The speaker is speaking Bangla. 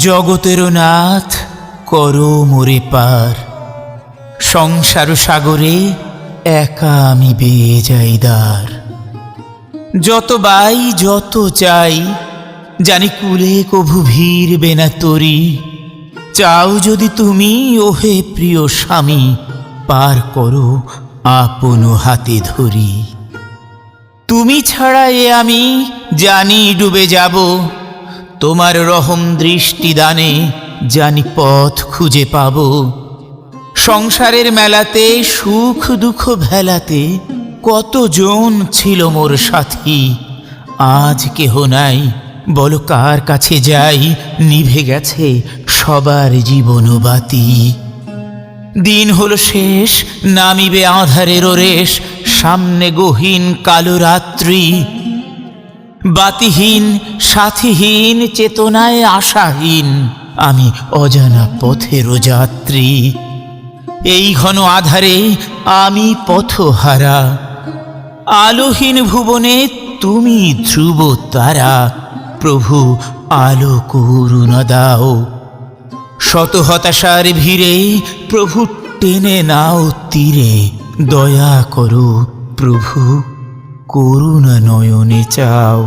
জগতের নাথ করো মোরে পার, সংসার সাগরে একা আমি বেয়ে যাই দ্বার। যত বাই যত চাই, জানি কুলে কভু ভিড়বে না তরি। চাও যদি তুমি ওহে প্রিয় স্বামী, পার করো আপন হাতে ধরি। তুমি ছাড়া এ আমি জানি ডুবে যাব, তোমার রহম দৃষ্টি দানে জানি পথ খুঁজে পাব। সংসারের মেলাতে সুখ দুঃখ ভেলাতে কতজন ছিল মোর সাথী। আজ কেহ নাই, বলো কার কাছে যাই, নিভে গেছে সবার জীবন বাতি। দিন হলো শেষ, নামিবে আঁধারের রেশ, সামনে গহীন কালো রাত্রি। বাতিহীন সাথীহীন চেতনায় আশাহীন, আমি অজানা পথের যাত্রী। এই ঘন আধারে আমি পথহারা, আলোহীন ভুবনে তুমি ধ্রুব তারা। প্রভু আলো করুণা দাও, শত হতাশার ভিড়ে প্রভু টেনে নাও তীরে। দয়া করো প্রভু, করুণা নয়নে চাও।